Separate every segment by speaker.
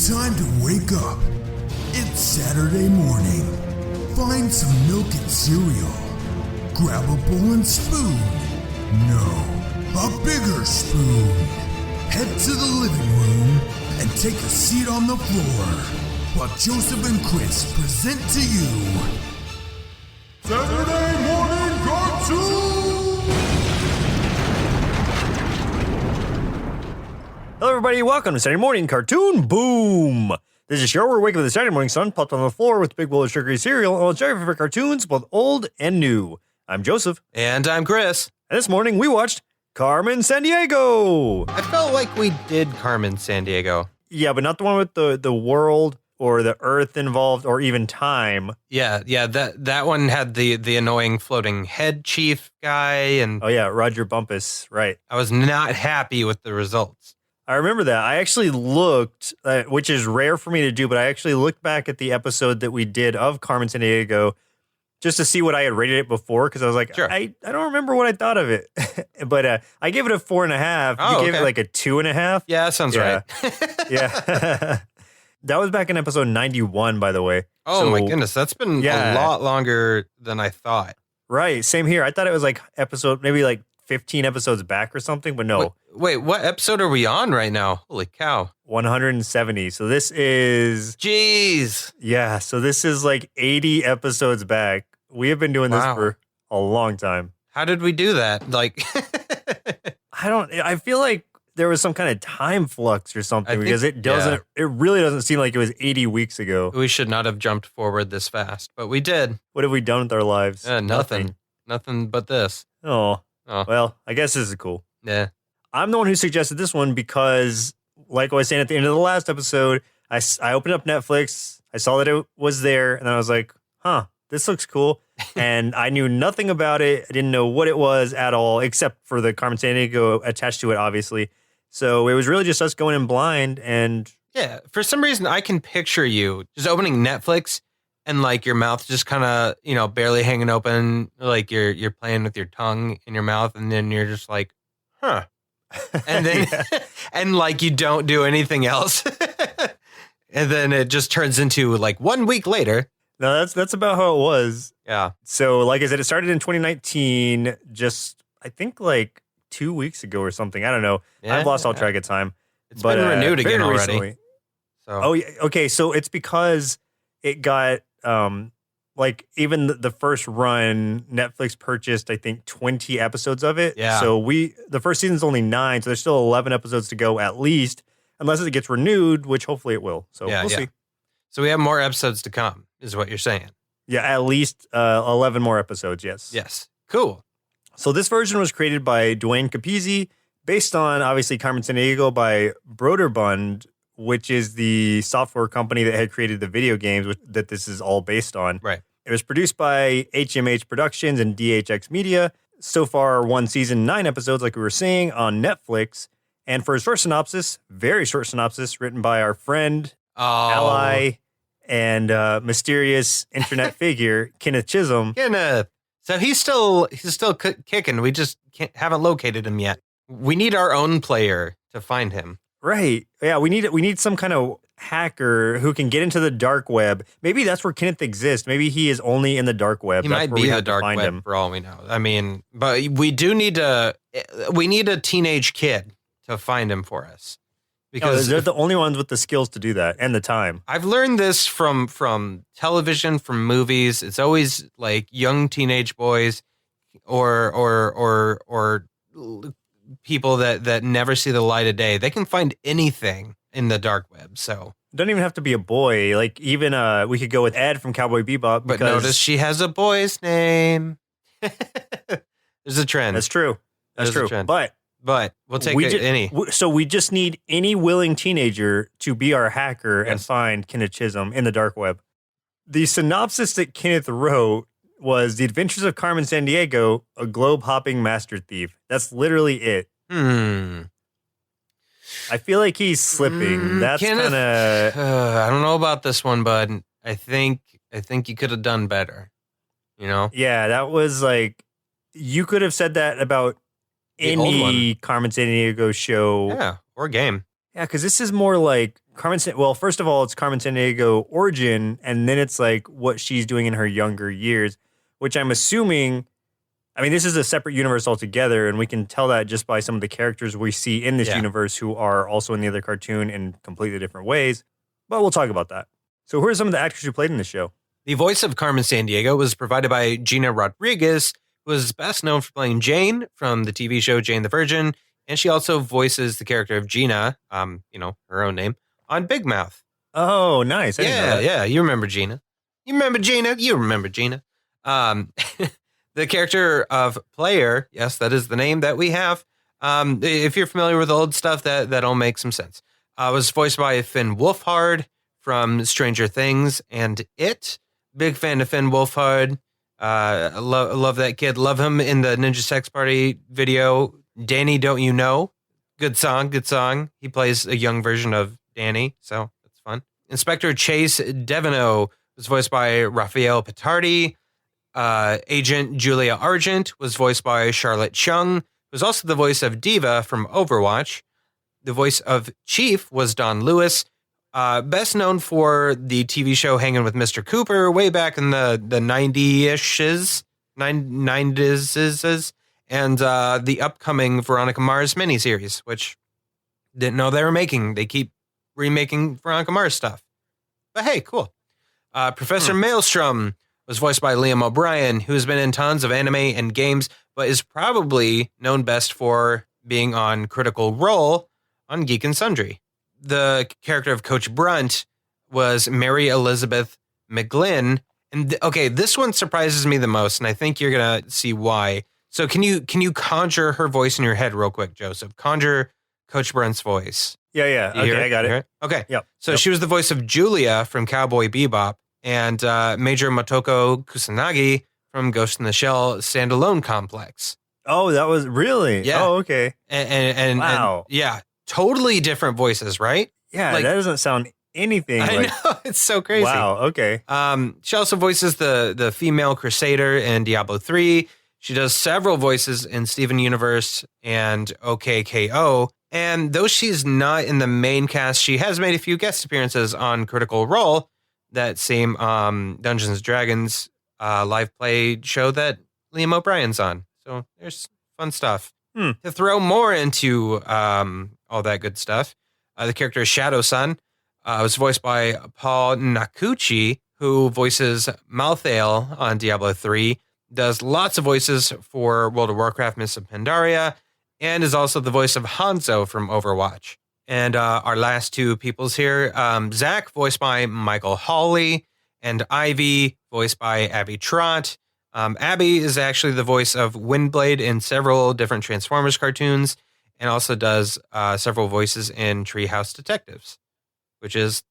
Speaker 1: Time to wake up. It's Saturday morning. Find some milk and cereal. Grab a bowl and spoon. No, a bigger spoon. Head to the living room and take a seat on the floor while Joseph and Chris present to you Saturday Morning Cartoon!
Speaker 2: Hello everybody, welcome to Saturday Morning Cartoon Boom! This is a show where we wake up with the Saturday morning sun popped on the floor with a big bowl of sugary cereal and we'll enjoy your favorite cartoons, both old and new. I'm Joseph.
Speaker 3: And I'm Chris.
Speaker 2: And this morning we watched Carmen Sandiego!
Speaker 3: I felt like we did Carmen Sandiego.
Speaker 2: Yeah, but not the one with the world or the earth involved or even time.
Speaker 3: Yeah, that one had the annoying floating head chief guy. And
Speaker 2: oh yeah, Roger Bumpus, right.
Speaker 3: I was not happy with the results.
Speaker 2: I remember that. I actually looked, which is rare for me to do, but I actually looked back at the episode that we did of Carmen Sandiego just to see what I had rated it before, because I was like,
Speaker 3: sure.
Speaker 2: I don't remember what I thought of it. But I gave it a 4.5.
Speaker 3: Oh,
Speaker 2: you gave it like a 2.5?
Speaker 3: Yeah, that sounds right.
Speaker 2: Yeah. That was back in episode 91, by the way.
Speaker 3: Oh,
Speaker 2: so,
Speaker 3: my goodness. That's been a lot longer than I thought.
Speaker 2: Right. Same here. I thought it was like maybe like 15 episodes back or something, but no.
Speaker 3: Wait, what episode are we on right now? Holy cow.
Speaker 2: 170. So this is...
Speaker 3: Jeez.
Speaker 2: Yeah, so this is like 80 episodes back. We have been doing this for a long time.
Speaker 3: How did we do that? Like...
Speaker 2: I feel like there was some kind of time flux or something because it really doesn't seem like it was 80 weeks ago.
Speaker 3: We should not have jumped forward this fast, but we did.
Speaker 2: What have we done with our lives?
Speaker 3: Nothing. Nothing but this.
Speaker 2: Oh, well, I guess this is cool.
Speaker 3: Yeah.
Speaker 2: I'm the one who suggested this one because, like I was saying at the end of the last episode, I opened up Netflix, I saw that it was there, and I was like, this looks cool. And I knew nothing about it. I didn't know what it was at all, except for the Carmen Sandiego attached to it, obviously. So it was really just us going in blind. And
Speaker 3: yeah, for some reason, I can picture you just opening Netflix and like your mouth just kind of, barely hanging open, like you're playing with your tongue in your mouth, and then you're just like, huh. And then, and like you don't do anything else. And then it just turns into like 1 week later.
Speaker 2: No, that's about how it was.
Speaker 3: Yeah.
Speaker 2: So like I said, it started in 2019, just I think like 2 weeks ago or something. I don't know.
Speaker 3: Yeah,
Speaker 2: I've lost all track of time.
Speaker 3: It's been renewed again already.
Speaker 2: Recently.
Speaker 3: So.
Speaker 2: Oh, yeah. Okay. So it's because it got like even the first run, Netflix purchased, I think, 20 episodes of it.
Speaker 3: Yeah.
Speaker 2: So the first season's only 9, so there's still 11 episodes to go at least, unless it gets renewed, which hopefully it will. So we'll see.
Speaker 3: So we have more episodes to come, is what you're saying.
Speaker 2: Yeah, at least 11 more episodes, yes.
Speaker 3: Yes. Cool.
Speaker 2: So this version was created by Dwayne Capizzi, based on, obviously, Carmen Sandiego by Broderbund, which is the software company that had created the video games that this is all based on.
Speaker 3: Right.
Speaker 2: It was produced by HMH Productions and DHX Media. So far, 1 season, 9 episodes, like we were saying, on Netflix. And for a short synopsis, very short synopsis, written by our friend, ally, and mysterious internet figure, Kenneth Chisholm.
Speaker 3: Kenneth. So he's still kicking. We just haven't located him yet. We need our own player to find him.
Speaker 2: Right. Yeah, we need some kind of hacker who can get into the dark web. Maybe that's where Kenneth exists. Maybe he is only in the dark web.
Speaker 3: He
Speaker 2: that's
Speaker 3: might be in the dark web for all we know. I mean, but we need a teenage kid to find him for us.
Speaker 2: Because they're the only ones with the skills to do that and the time.
Speaker 3: I've learned this from television, from movies. It's always like young teenage boys or people that never see the light of day. They can find anything in the dark web. So
Speaker 2: it doesn't even have to be a boy. Like even we could go with Ed from Cowboy Bebop.
Speaker 3: But notice she has a boy's name. There's a trend.
Speaker 2: That's true. That's true.
Speaker 3: But we'll take any.
Speaker 2: So we just need any willing teenager to be our hacker and find Kenneth Chisholm in the dark web. The synopsis that Kenneth wrote was The Adventures of Carmen Sandiego, a globe-hopping master thief. That's literally it. I feel like he's slipping. That's kind of...
Speaker 3: I don't know about this one, bud. I think you could have done better.
Speaker 2: Yeah, that was like... You could have said that about any Carmen Sandiego show.
Speaker 3: Yeah, or game.
Speaker 2: Yeah, because this is more like well, first of all, it's Carmen Sandiego origin, and then it's like what she's doing in her younger years, which I'm assuming. I mean, this is a separate universe altogether, and we can tell that just by some of the characters we see in this universe who are also in the other cartoon in completely different ways. But we'll talk about that. So who are some of the actors who played in the show?
Speaker 3: The voice of Carmen Sandiego was provided by Gina Rodriguez, who is best known for playing Jane from the TV show Jane the Virgin, and she also voices the character of Gina, her own name, on Big Mouth.
Speaker 2: Oh, nice.
Speaker 3: Yeah, you remember Gina. You remember Gina. The character of Player, yes, that is the name that we have. If you're familiar with old stuff, that'll make some sense. Was voiced by Finn Wolfhard from Stranger Things and It. Big fan of Finn Wolfhard. Love that kid. Love him in the Ninja Sex Party video. Danny, Don't You Know? Good song. He plays a young version of Danny, so that's fun. Inspector Chase Deveneaux was voiced by Raphael Pitardi. Agent Julia Argent was voiced by Charlotte Chung, who was also the voice of Diva from Overwatch. The voice of Chief was Don Lewis, best known for the TV show Hanging with Mr. Cooper way back in the 90-ishes, 90s, and the upcoming Veronica Mars miniseries, which didn't know they were making. They keep remaking Veronica Mars stuff. But hey, cool. Professor Maelstrom was voiced by Liam O'Brien, who has been in tons of anime and games, but is probably known best for being on Critical Role on Geek and Sundry. The character of Coach Brunt was Mary Elizabeth McGlynn. And this one surprises me the most, and I think you're going to see why. So can you conjure her voice in your head real quick, Joseph? Conjure Coach Brunt's voice.
Speaker 2: Yeah. Okay, I got it.
Speaker 3: Okay.
Speaker 2: Yep.
Speaker 3: So she was the voice of Julia from Cowboy Bebop, and Major Motoko Kusanagi from Ghost in the Shell Standalone Complex.
Speaker 2: Oh, that was really?
Speaker 3: Yeah.
Speaker 2: Oh, okay.
Speaker 3: And
Speaker 2: wow.
Speaker 3: And, totally different voices, right?
Speaker 2: Yeah, that doesn't sound anything
Speaker 3: I know, it's so crazy.
Speaker 2: Wow, okay.
Speaker 3: She also voices the female Crusader in Diablo 3. She does several voices in Steven Universe and OKKO. And though she's not in the main cast, she has made a few guest appearances on Critical Role, that same Dungeons & Dragons live play show that Liam O'Brien's on. So there's fun stuff. To throw more into all that good stuff, the character Shadow Sun was voiced by Paul Nakuchi, who voices Malthael on Diablo 3, does lots of voices for World of Warcraft Mists of Pandaria, and is also the voice of Hanzo from Overwatch. And our last two peoples here, Zach, voiced by Michael Hawley, and Ivy, voiced by Abby Trott. Abby is actually the voice of Windblade in several different Transformers cartoons, and also does several voices in Treehouse Detectives, which is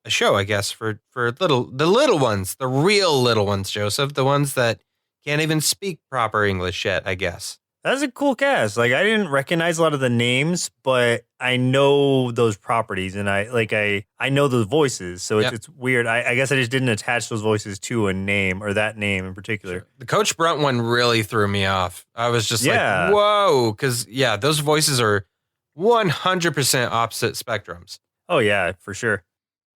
Speaker 3: a show, I guess, for the little ones, the real little ones, Joseph, the ones that can't even speak proper English yet, I guess.
Speaker 2: That's a cool cast. Like, I didn't recognize a lot of the names, but I know those properties, and I know those voices. So it's weird. I guess I just didn't attach those voices to a name, or that name in particular.
Speaker 3: The Coach Brunt one really threw me off. I was just like, whoa, because those voices are 100% opposite spectrums.
Speaker 2: Oh yeah, for sure.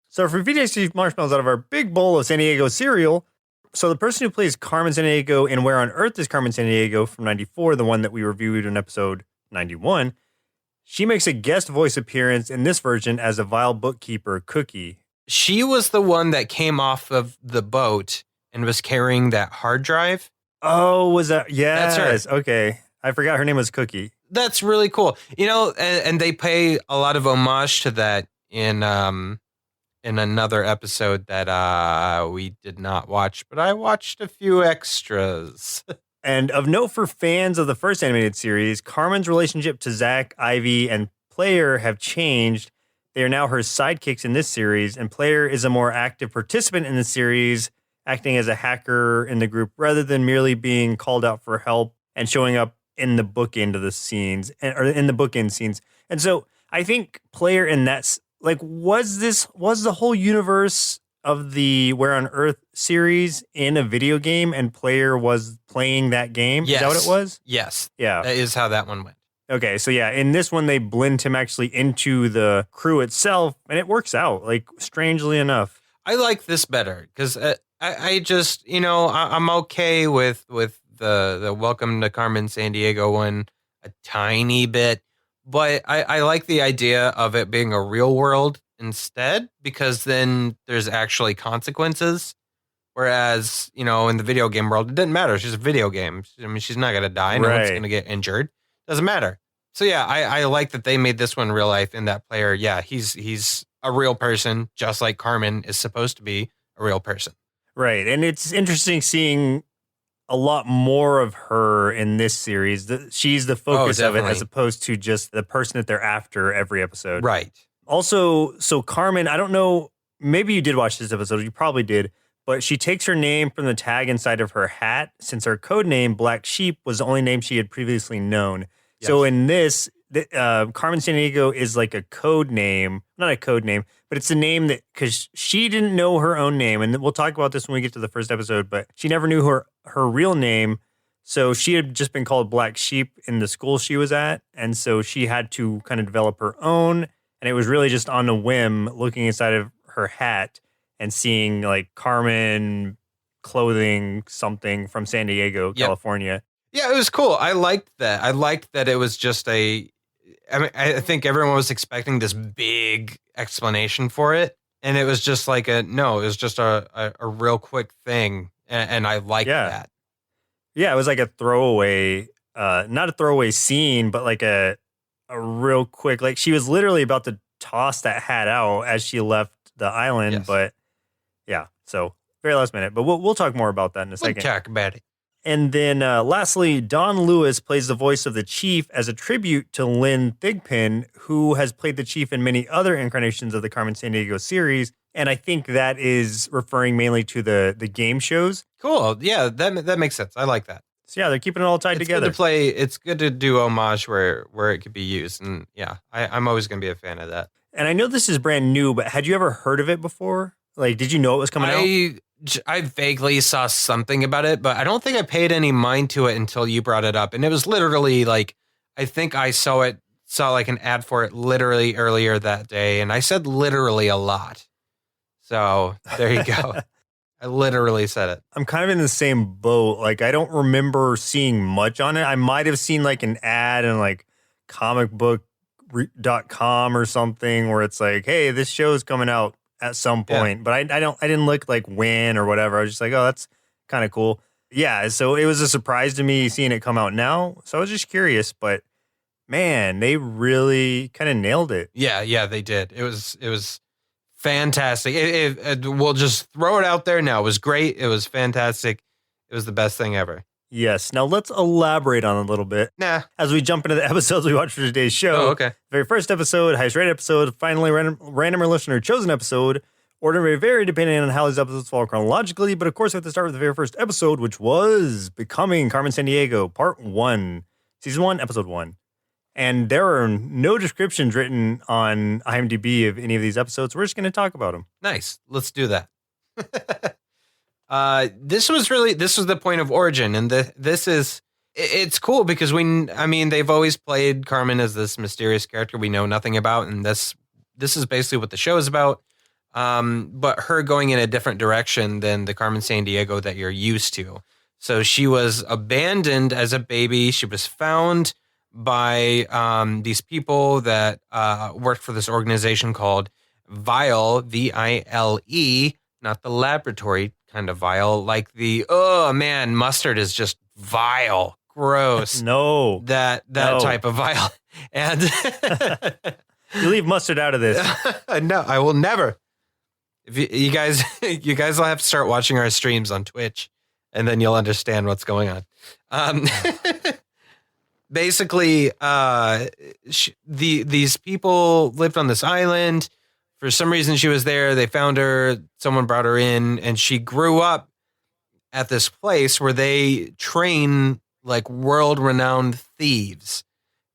Speaker 2: So for VJC marshmallows out of our big bowl of San Diego cereal. So the person who plays Carmen Sandiego in Where on Earth is Carmen Sandiego from 94, the one that we reviewed in episode 91, she makes a guest voice appearance in this version as a vile bookkeeper, Cookie.
Speaker 3: She was the one that came off of the boat and was carrying that hard drive.
Speaker 2: Oh, was that? Yes.
Speaker 3: That's her.
Speaker 2: Okay. I forgot her name was Cookie.
Speaker 3: That's really cool. And they pay a lot of homage to that in another episode that we did not watch, but I watched a few extras.
Speaker 2: And of note for fans of the first animated series, Carmen's relationship to Zach, Ivy, and Player have changed. They are now her sidekicks in this series, and Player is a more active participant in the series, acting as a hacker in the group rather than merely being called out for help and showing up in the bookend of the scenes, or in the bookend scenes. And so I think Player in that, like, was the whole universe of the Where on Earth series in a video game, and Player was playing that game?
Speaker 3: Yes.
Speaker 2: Is that what it was?
Speaker 3: Yes.
Speaker 2: Yeah.
Speaker 3: That is how that one went.
Speaker 2: Okay, so yeah, in this one, they blend him actually into the crew itself, and it works out, like, strangely enough.
Speaker 3: I like this better because I just, I'm okay with the Welcome to Carmen Sandiego one a tiny bit, but I like the idea of it being a real world instead because then there's actually consequences. Whereas, in the video game world, it didn't matter. She's a video game. I mean, she's not going to die. No one's
Speaker 2: Right.
Speaker 3: going to get injured. Doesn't matter. So yeah, I like that they made this one real life in that player. Yeah, he's a real person, just like Carmen is supposed to be a real person.
Speaker 2: Right, and it's interesting seeing a lot more of her in this series. She's the focus of it as opposed to just the person that they're after every episode.
Speaker 3: Right.
Speaker 2: Also, so Carmen, I don't know, maybe you did watch this episode. You probably did. But she takes her name from the tag inside of her hat since her code name, Black Sheep, was the only name she had previously known. Yes. So in this, Carmen Sandiego is like a code name, not a code name, but it's a name that, because she didn't know her own name. And we'll talk about this when we get to the first episode, but she never knew her real name. So she had just been called Black Sheep in the school she was at. And so she had to kind of develop her own. And it was really just on a whim looking inside of her hat and seeing like Carmen clothing something from San Diego, California.
Speaker 3: Yeah, it was cool. I liked that. I liked that it was just I mean, I think everyone was expecting this big explanation for it. And it was just like it was just a real quick thing. And I liked that.
Speaker 2: Yeah, it was like a throwaway, not a throwaway scene, but like a real quick, like she was literally about to toss that hat out as she left the island, but yeah, so very last minute. But we'll talk more about that in a second.
Speaker 3: We'll talk about it.
Speaker 2: And then lastly, Don Lewis plays the voice of the Chief as a tribute to Lynn Thigpen, who has played the Chief in many other incarnations of the Carmen Sandiego series. And I think that is referring mainly to the game shows.
Speaker 3: Cool. Yeah, that makes sense. I like that.
Speaker 2: So yeah, they're keeping it all tied together.
Speaker 3: It's good to do homage where it could be used. And yeah, I'm always going to be a fan of that.
Speaker 2: And I know this is brand new, but had you ever heard of it before? Like, did you know it was coming out?
Speaker 3: I vaguely saw something about it, but I don't think I paid any mind to it until you brought it up. And it was literally like, I think I saw like an ad for it literally earlier that day. And I said literally a lot. So there you go. I literally said it.
Speaker 2: I'm kind of in the same boat. Like, I don't remember seeing much on it. I might have seen like an ad in like comicbook.com or something where it's like, hey, this show's coming out at some point. But I didn't look like when or whatever. I was just like, oh, that's kind of cool. Yeah, so it was a surprise to me seeing it come out now. So I was just curious, but man, they really kind of nailed it.
Speaker 3: Yeah, they did. It was fantastic. We'll just throw it out there now. It was great. It was fantastic. It was the best thing ever.
Speaker 2: Yes. Now let's elaborate on it a little bit.
Speaker 3: Nah.
Speaker 2: As we jump into the episodes we watched for today's show.
Speaker 3: Oh, okay.
Speaker 2: Very first episode, highest rated episode, finally random or listener chosen episode. Order may vary depending on how these episodes fall chronologically, but of course we have to start with the very first episode, which was Becoming Carmen Sandiego, Part 1, Season 1, Episode 1. And there are no descriptions written on IMDb of any of these episodes. We're just going to talk about them.
Speaker 3: Nice. Let's do that. This was the point of origin, and it's cool because they've always played Carmen as this mysterious character we know nothing about, and this is basically what the show is about. But her going in a different direction than the Carmen Sandiego that you're used to. So she was abandoned as a baby. She was found by these people that worked for this organization called Vile, Vile, not the laboratory kind of vile, like mustard is just vile, gross.
Speaker 2: No,
Speaker 3: that type of vile. And
Speaker 2: you leave mustard out of this.
Speaker 3: No, I will never. If you guys will have to start watching our streams on Twitch, and then you'll understand what's going on. Basically, these people lived on this island. For some reason, she was there. They found her. Someone brought her in, and she grew up at this place where they train like world-renowned thieves.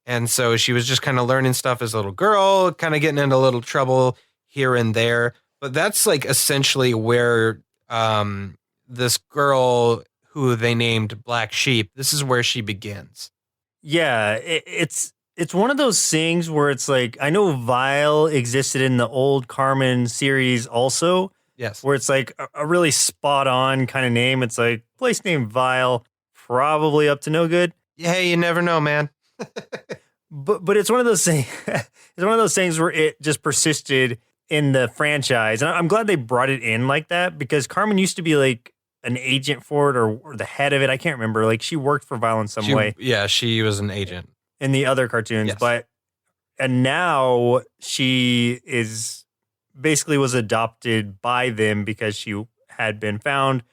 Speaker 3: And so she was just kind of learning stuff as a little girl, kind of getting into a little trouble here and there. But that's like essentially where this girl who they named Black Sheep, this is where she begins.
Speaker 2: Yeah, it's it's one of those things where it's like, I know Vile existed in the old Carmen series also,
Speaker 3: Yes.
Speaker 2: where it's like a really spot on kind of name. It's like place named Vile, probably up to no good.
Speaker 3: Hey, you never know, man.
Speaker 2: But it's one of those things. It's one of those things where it just persisted in the franchise, and I'm glad they brought it in like that because Carmen used to be like an agent for it or the head of it. I can't remember. Like she worked for Vile in some way
Speaker 3: Yeah, she was an agent
Speaker 2: in the other cartoons,
Speaker 3: Yes.
Speaker 2: and now she is basically was adopted by them because she had been found,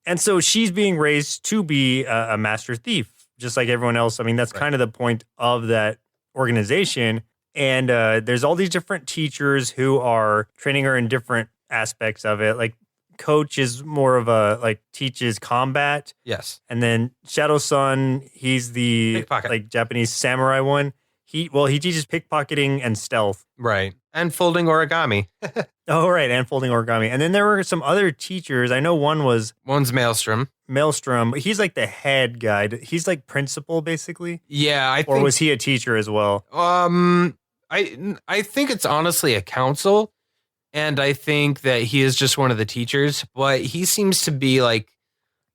Speaker 2: and so she's being raised to be a master thief, just like everyone else. I mean, that's
Speaker 3: Right.
Speaker 2: kind of the point of that organization. And there's all these different teachers who are training her in different aspects of it. Like Coach is more of a like teaches combat,
Speaker 3: Yes.
Speaker 2: and then Shadow Sun, he's the
Speaker 3: Pickpocket.
Speaker 2: like Japanese samurai one. He teaches pickpocketing and stealth.
Speaker 3: Right. And folding origami.
Speaker 2: Oh, right, and folding origami. And then there were some other teachers. I know one was
Speaker 3: One's Maelstrom.
Speaker 2: Maelstrom. He's like the head guy. He's like principal, basically.
Speaker 3: Yeah, I
Speaker 2: Or
Speaker 3: think.
Speaker 2: was he a teacher as well?
Speaker 3: I think it's honestly a council, and I think that he is just one of the teachers. But he seems to be like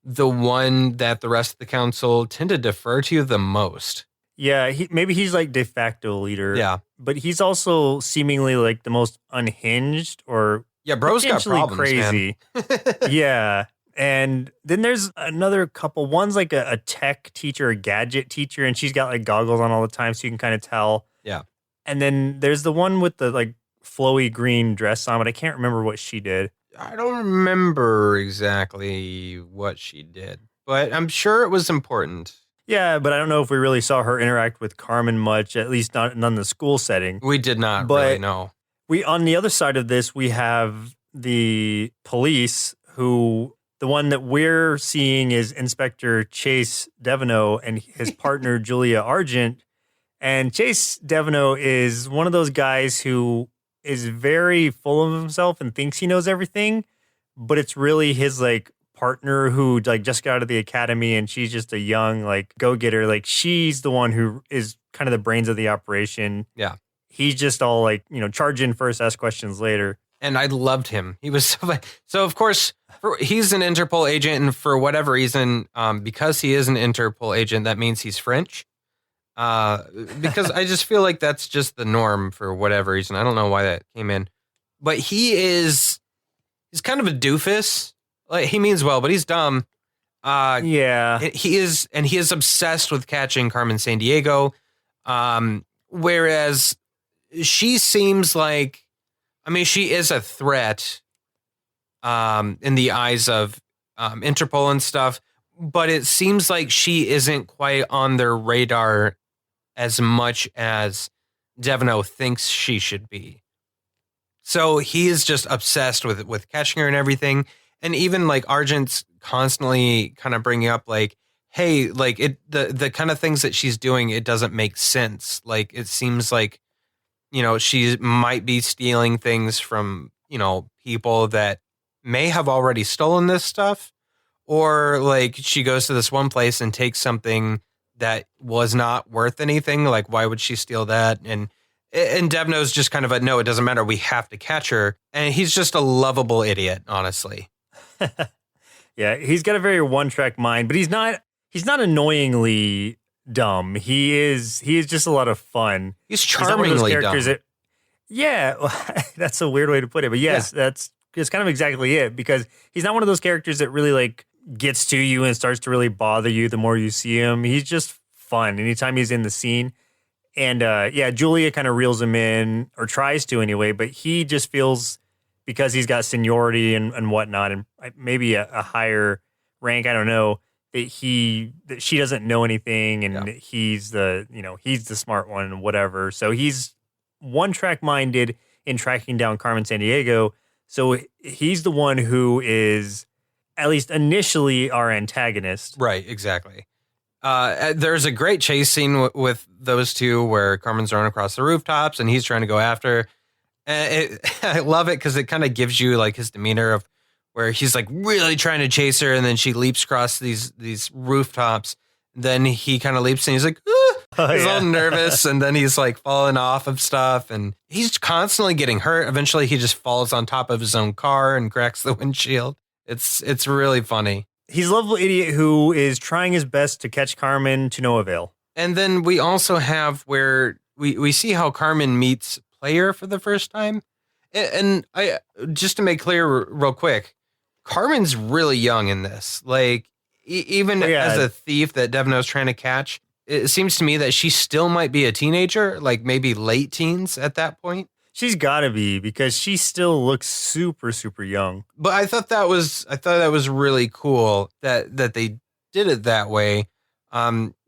Speaker 3: the one that the rest of the council tend to defer to the most.
Speaker 2: Yeah, maybe he's like de facto leader.
Speaker 3: Yeah.
Speaker 2: But he's also seemingly like the most unhinged or
Speaker 3: Yeah, bro's got
Speaker 2: potentially
Speaker 3: problems,
Speaker 2: crazy. Yeah. And then there's another couple. One's like a tech teacher, a gadget teacher, and she's got like goggles on all the time so you can kind of tell.
Speaker 3: Yeah.
Speaker 2: And then there's the one with the like flowy green dress on, but I can't remember what she did.
Speaker 3: I don't remember exactly what she did, but I'm sure it was important.
Speaker 2: Yeah, but I don't know if we really saw her interact with Carmen much, at least not in the school setting.
Speaker 3: We did not
Speaker 2: But-
Speaker 3: really know.
Speaker 2: We on the other side of this, we have the police who the one that we're seeing is Inspector Chase Deveneaux and his partner Julia Argent. And Chase Deveneaux is one of those guys who is very full of himself and thinks he knows everything, but it's really his like partner who like just got out of the academy and she's just a young like go-getter. Like she's the one who is kind of the brains of the operation.
Speaker 3: Yeah.
Speaker 2: He's just all like, charge in first, ask questions later.
Speaker 3: And I loved him. He was so of course, he's an Interpol agent, and for whatever reason, because he is an Interpol agent, that means he's French. Because I just feel like that's just the norm for whatever reason. I don't know why that came in. But he's kind of a doofus. Like he means well, but he's dumb.
Speaker 2: Yeah.
Speaker 3: He is obsessed with catching Carmen Sandiego. Whereas she seems like, I mean, she is a threat in the eyes of Interpol and stuff, but it seems like she isn't quite on their radar as much as Deveneaux thinks she should be. So he is just obsessed with catching her and everything. And even like Argent's constantly kind of bringing up like, hey, like the kind of things that she's doing, it doesn't make sense. Like it seems like, she might be stealing things from, people that may have already stolen this stuff. Or like she goes to this one place and takes something that was not worth anything. Like, why would she steal that? And Deveneaux's just kind of no, it doesn't matter. We have to catch her. And he's just a lovable idiot, honestly.
Speaker 2: Yeah, he's got a very one-track mind, but he's not annoyingly dumb. He is just a lot of fun.
Speaker 3: He's
Speaker 2: He's not one of those
Speaker 3: charmingly
Speaker 2: characters
Speaker 3: dumb.
Speaker 2: that's a weird way to put it, but yes, that's kind of exactly it, because he's not one of those characters that really like gets to you and starts to really bother you the more you see him. He's just fun anytime he's in the scene. And Julia kind of reels him in, or tries to anyway, but he just feels, because he's got seniority and whatnot, and maybe a higher rank, I don't know, that she doesn't know anything, and he's the smart one and whatever. So he's one-track minded in tracking down Carmen Sandiego. So he's the one who is, at least initially, our antagonist.
Speaker 3: Right, exactly. There's a great chase scene with those two where Carmen's running across the rooftops and he's trying to go after. I love it because it kind of gives you like his demeanor of where he's like really trying to chase her, and then she leaps across these rooftops. Then he kind of leaps and he's like, He's
Speaker 2: yeah.
Speaker 3: all nervous, and then he's like falling off of stuff, and he's constantly getting hurt. Eventually, he just falls on top of his own car and cracks the windshield. It's really funny.
Speaker 2: He's a lovely idiot who is trying his best to catch Carmen to no avail.
Speaker 3: And then we also have where we see how Carmen meets Player for the first time. And I just to make clear real quick, Carmen's really young in this. Like, even as a thief that Devno's trying to catch, it seems to me that she still might be a teenager, like maybe late teens at that point.
Speaker 2: She's got to be, because she still looks super, super young.
Speaker 3: But I thought that was really cool that they did it that way.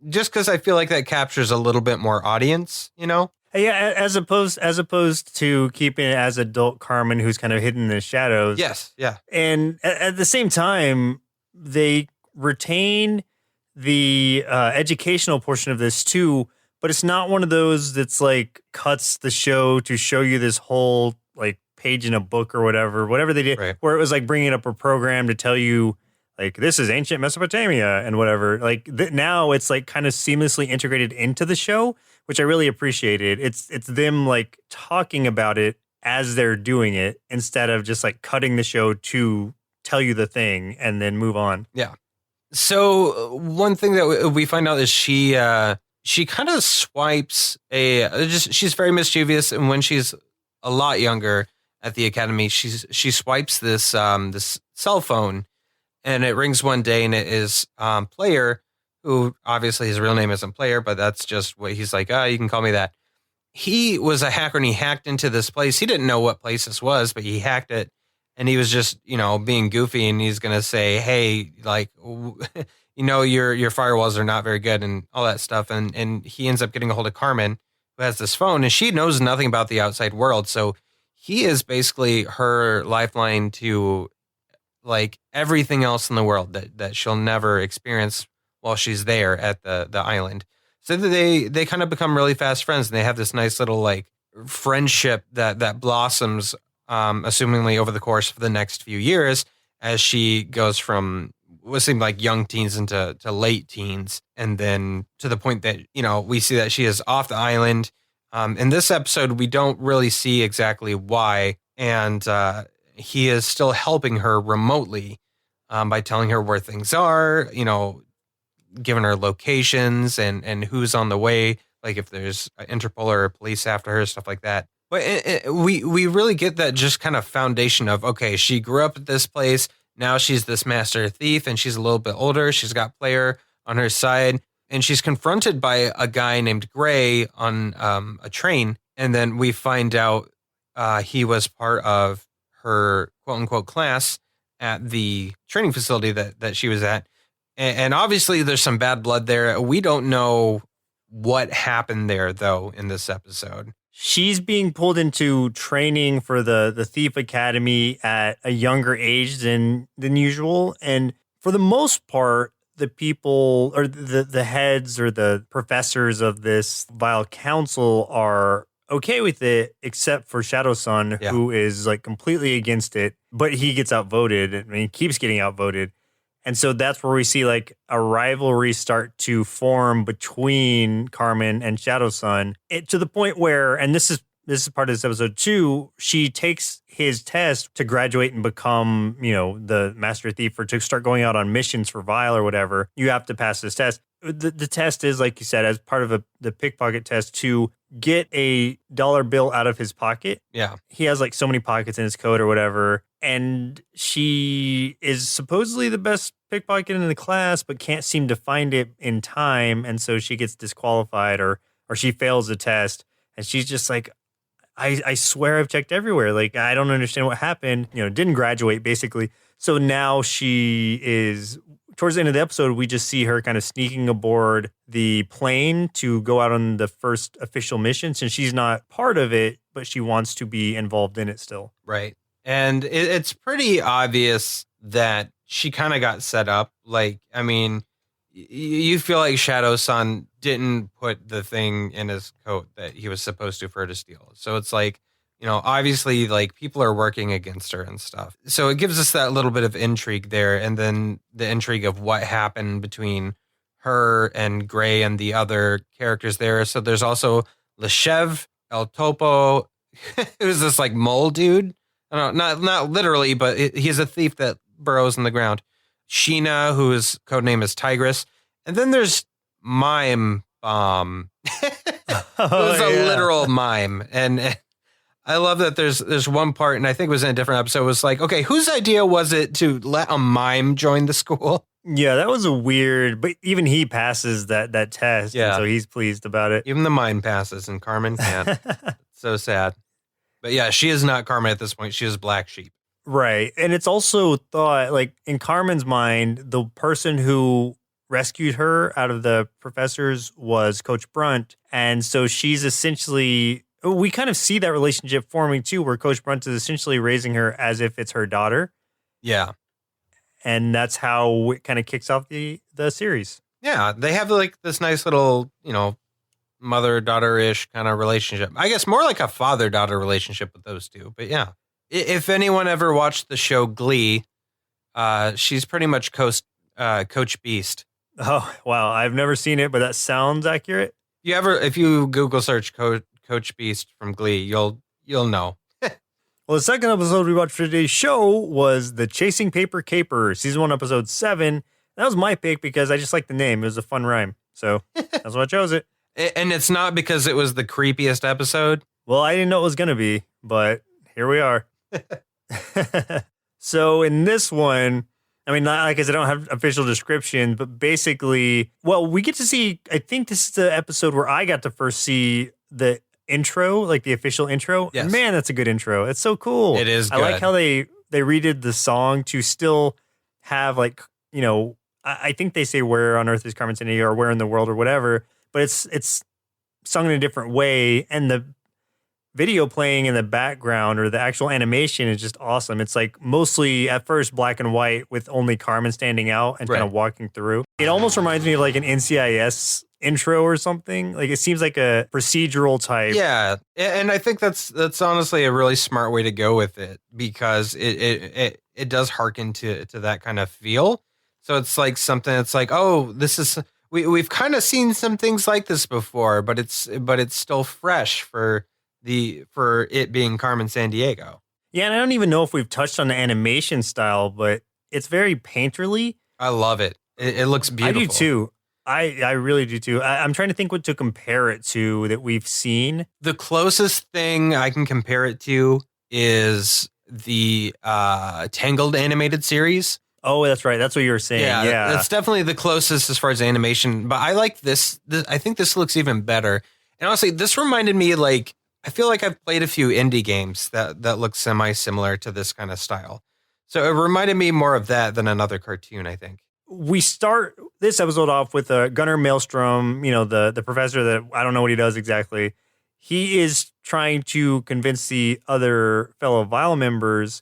Speaker 3: Just because I feel like that captures a little bit more audience, you know?
Speaker 2: Yeah, as opposed to keeping it as adult Carmen, who's kind of hidden in the shadows.
Speaker 3: Yes, yeah.
Speaker 2: And at the same time, they retain the educational portion of this too, but it's not one of those that's like cuts the show to show you this whole like page in a book or whatever they did,
Speaker 3: right.
Speaker 2: Where it was like bringing up a program to tell you like this is ancient Mesopotamia and whatever. Like now it's like kind of seamlessly integrated into the show, which I really appreciated. It's them like talking about it as they're doing it instead of just like cutting the show to tell you the thing and then move on.
Speaker 3: Yeah. So one thing that we find out is she kind of swipes she's very mischievous, and when she's a lot younger at the academy, she swipes this this cell phone, and it rings one day, and it is Player, who obviously his real name isn't Player, but that's just what he's like. You can call me that. He was a hacker, and he hacked into this place. He didn't know what place this was, but he hacked it. And he was just, being goofy, and he's going to say, hey, like, your firewalls are not very good and all that stuff. And he ends up getting a hold of Carmen, who has this phone, and she knows nothing about the outside world. So he is basically her lifeline to, like, everything else in the world that she'll never experience while she's there at the island. So they kind of become really fast friends, and they have this nice little, like, friendship that blossoms assumingly over the course of the next few years, as she goes from what seemed like young teens into late teens, and then to the point that we see that she is off the island. In this episode, we don't really see exactly why, and he is still helping her remotely by telling her where things are, giving her locations and who's on the way, like if there's Interpol or police after her, stuff like that. But we really get that just kind of foundation of, okay, she grew up at this place. Now she's this master thief, and she's a little bit older. She's got Player on her side, and she's confronted by a guy named Gray on a train. And then we find out he was part of her quote unquote class at the training facility that she was at. And obviously there's some bad blood there. We don't know what happened there, though, in this episode.
Speaker 2: She's being pulled into training for the Thief Academy at a younger age than usual. And for the most part, the people or the heads or the professors of this vile council are okay with it, except for Shadow Sun, who is like completely against it. But he gets outvoted. I mean, he keeps getting outvoted. And so that's where we see like a rivalry start to form between Carmen and Shadow Sun, to the point where, and this is part of this episode too, she takes his test to graduate and become, the master thief, or to start going out on missions for Vile or whatever. You have to pass this test. The test is, like you said, as part of the pickpocket test, to get a dollar bill out of his pocket.
Speaker 3: Yeah.
Speaker 2: He has like so many pockets in his coat or whatever. And she is supposedly the best pickpocket in the class, but can't seem to find it in time. And so she gets disqualified or she fails the test. And she's just like, I swear I've checked everywhere. Like, I don't understand what happened. Didn't graduate, basically. So now she is, towards the end of the episode, we just see her kind of sneaking aboard the plane to go out on the first official mission, since she's not part of it, but she wants to be involved in it still.
Speaker 3: Right. And it's pretty obvious that she kind of got set up. Like, I mean, you feel like Shadow Sun didn't put the thing in his coat that he was supposed to for her to steal. So it's like, obviously, like, people are working against her and stuff. So it gives us that little bit of intrigue there. And then the intrigue of what happened between her and Gray and the other characters there. So there's also Leshev, El Topo, who's this like mole dude. I don't know, not literally, but he's a thief that burrows in the ground. Sheena, whose codename is Tigress. And then there's Mime Bomb. It was a literal mime. And I love that there's one part, and I think it was in a different episode, was like, okay, whose idea was it to let a mime join the school?
Speaker 2: Yeah, that was a weird, but even he passes that test.
Speaker 3: Yeah.
Speaker 2: So he's pleased about it.
Speaker 3: Even the mime passes, and Carmen can't. So sad. But yeah, she is not Carmen at this point. She is Black Sheep.
Speaker 2: Right. And it's also thought, like, in Carmen's mind, the person who rescued her out of the professors was Coach Brunt. And so she's essentially, we kind of see that relationship forming too, where Coach Brunt is essentially raising her as if it's her daughter.
Speaker 3: Yeah.
Speaker 2: And that's how it kind of kicks off the series.
Speaker 3: Yeah. They have like this nice little, mother-daughter-ish kind of relationship. I guess more like a father-daughter relationship with those two. But yeah. If anyone ever watched the show Glee, she's pretty much Coach Beast.
Speaker 2: Oh, wow. I've never seen it, but that sounds accurate.
Speaker 3: If you Google search Coach Beast from Glee, you'll know.
Speaker 2: Well, the second episode we watched for today's show was The Chasing Paper Caper, season 1, episode 7. That was my pick because I just like the name. It was a fun rhyme. So that's why I chose it.
Speaker 3: And it's not because it was the creepiest episode.
Speaker 2: Well, I didn't know it was going to be, but here we are. So in this one, I mean, like I said, I don't have official description, but basically, well, we get to see, I think this is the episode where I got to first see the intro, like the official intro.
Speaker 3: Yes.
Speaker 2: Man, that's a good intro. It's so cool.
Speaker 3: It is good.
Speaker 2: I like how they redid the song to still have like, I think they say where on earth is Carmen Sandiego or where in the world or whatever, but it's sung in a different way. And the video playing in the background or the actual animation is just awesome. It's like mostly at first black and white with only Carmen standing out and kind of walking through. It almost reminds me of like an NCIS intro or something. Like it seems like a procedural type.
Speaker 3: Yeah, and I think that's honestly a really smart way to go with it because it does harken to that kind of feel. So it's like something that's like, oh, this is we've kind of seen some things like this before, but it's still fresh for it being Carmen Sandiego.
Speaker 2: Yeah, and I don't even know if we've touched on the animation style, but it's very painterly.
Speaker 3: I love it. It looks beautiful.
Speaker 2: I do too. I really do too. I'm trying to think what to compare it to that we've seen.
Speaker 3: The closest thing I can compare it to is the Tangled animated series.
Speaker 2: Oh, that's right. That's what you were saying. Yeah.
Speaker 3: That's definitely the closest as far as animation. But I like this. I think this looks even better. And honestly, this reminded me like, I feel like I've played a few indie games that look semi-similar to this kind of style. So it reminded me more of that than another cartoon, I think.
Speaker 2: We start this episode off with Gunnar Maelstrom, the professor that I don't know what he does exactly. He is trying to convince the other fellow Vile members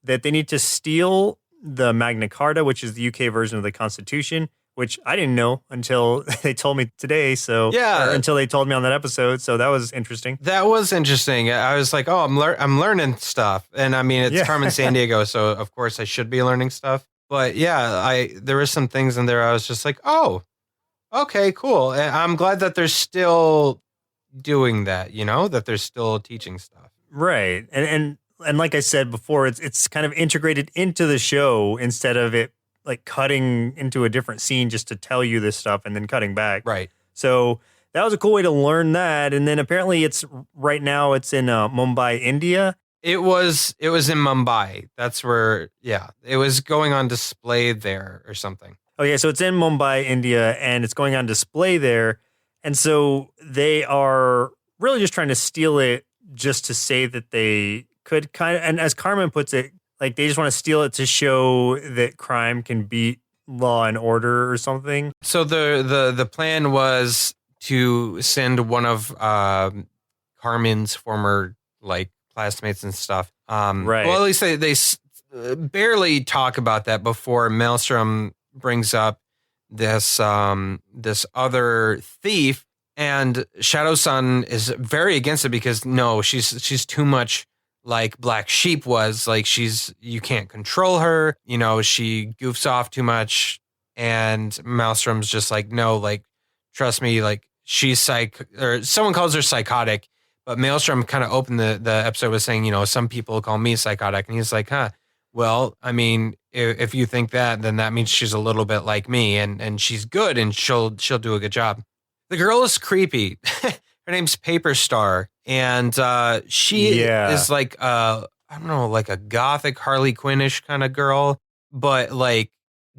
Speaker 2: that they need to steal the Magna Carta, which is the UK version of the Constitution, which I didn't know until they told me today. So
Speaker 3: yeah,
Speaker 2: until they told me on that episode. So that was interesting.
Speaker 3: That was interesting. I was like, oh, I'm learning stuff. And I mean, it's Carmen Sandiego. So of course I should be learning stuff. But yeah, there were some things in there I was just like, oh, okay, cool. And I'm glad that they're still doing that, that they're still teaching stuff.
Speaker 2: Right. And like I said before, it's kind of integrated into the show instead of it like cutting into a different scene just to tell you this stuff and then cutting back.
Speaker 3: Right.
Speaker 2: So that was a cool way to learn that. And then apparently right now it's in Mumbai, India.
Speaker 3: It was in Mumbai. That's where, it was going on display there or something.
Speaker 2: Okay, so it's in Mumbai, India, and it's going on display there. And so they are really just trying to steal it just to say that they could kind of, and as Carmen puts it, like they just want to steal it to show that crime can beat law and order or something.
Speaker 3: So the plan was to send one of Carmen's former like classmates and stuff.
Speaker 2: Right.
Speaker 3: Well, at least they barely talk about that before Maelstrom brings up this other thief, and Shadow Sun is very against it because no, she's too much like Black Sheep was. Like you can't control her. She goofs off too much. And Maelstrom's just like, no, like, trust me, like, she's or someone calls her psychotic. But Maelstrom kind of opened the episode with saying, some people call me psychotic. And he's like, huh, well, I mean, if you think that, then that means she's a little bit like me and she's good and she'll do a good job. The girl is creepy. Her name's Paper Star. And she is like, I don't know, like a gothic Harley Quinn-ish kind of girl, but like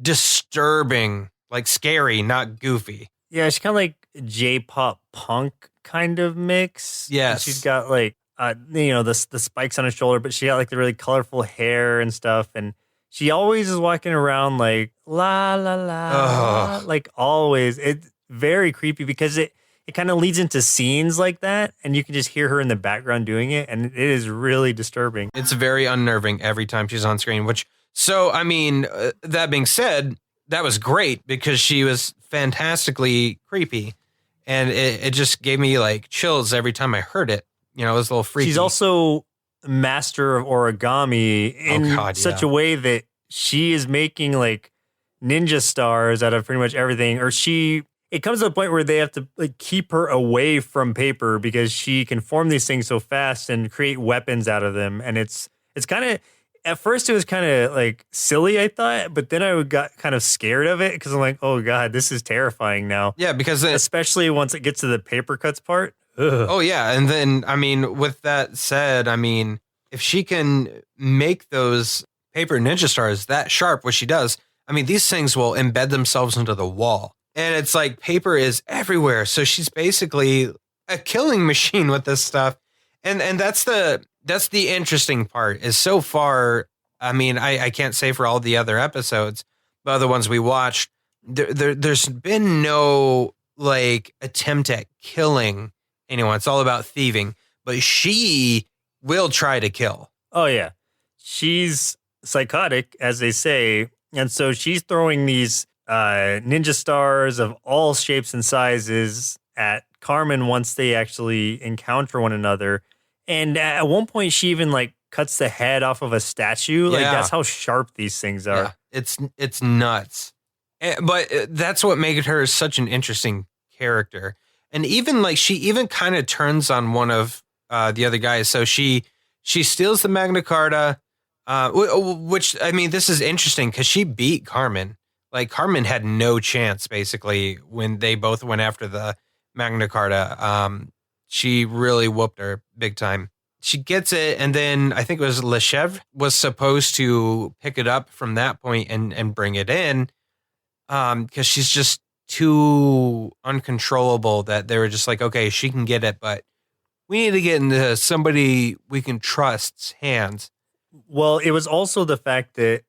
Speaker 3: disturbing, like scary, not goofy.
Speaker 2: Yeah, she's kind of like J-pop punk kind of mix.
Speaker 3: Yes.
Speaker 2: And she's got like, the spikes on her shoulder, but she got like the really colorful hair and stuff. And she always is walking around like, la, la, la, like always. It's very creepy because it kind of leads into scenes like that. And you can just hear her in the background doing it. And it is really disturbing.
Speaker 3: It's very unnerving every time she's on screen, I mean, that being said, that was great because she was fantastically creepy. And it just gave me like chills every time I heard it. It was a little freaky.
Speaker 2: She's also a master of origami in such a way that she is making like ninja stars out of pretty much everything. Or it comes to the point where they have to like keep her away from paper because she can form these things so fast and create weapons out of them. And it's kind of, at first it was kind of like silly, I thought, but then I got kind of scared of it because I'm like, oh God, this is terrifying now.
Speaker 3: Yeah, because
Speaker 2: especially once it gets to the paper cuts part. Ugh.
Speaker 3: Oh yeah, and then I mean, with that said, I mean, if she can make those paper ninja stars that sharp, which she does, I mean, these things will embed themselves into the wall, and it's like paper is everywhere. So she's basically a killing machine with this stuff, and that's the interesting part. Is so far, I mean, I can't say for all the other episodes, but other ones we watched, there's been no like attempt at killing anyone. It's all about thieving, but she will try to kill.
Speaker 2: Oh yeah. She's psychotic, as they say. And so she's throwing these ninja stars of all shapes and sizes at Carmen once they actually encounter one another. And at one point she even like cuts the head off of a statue. Like that's how sharp these things are.
Speaker 3: Yeah. It's nuts. But that's what made her such an interesting character. And even like she even kind of turns on one of the other guys. So she steals the Magna Carta, which I mean, this is interesting because she beat Carmen. Like Carmen had no chance basically when they both went after the Magna Carta. She really whooped her big time. She gets it, and then I think it was Lechevre was supposed to pick it up from that point and bring it in, because she's just too uncontrollable that they were just like, okay, she can get it, but we need to get into somebody we can trust's hands.
Speaker 2: Well, it was also the fact that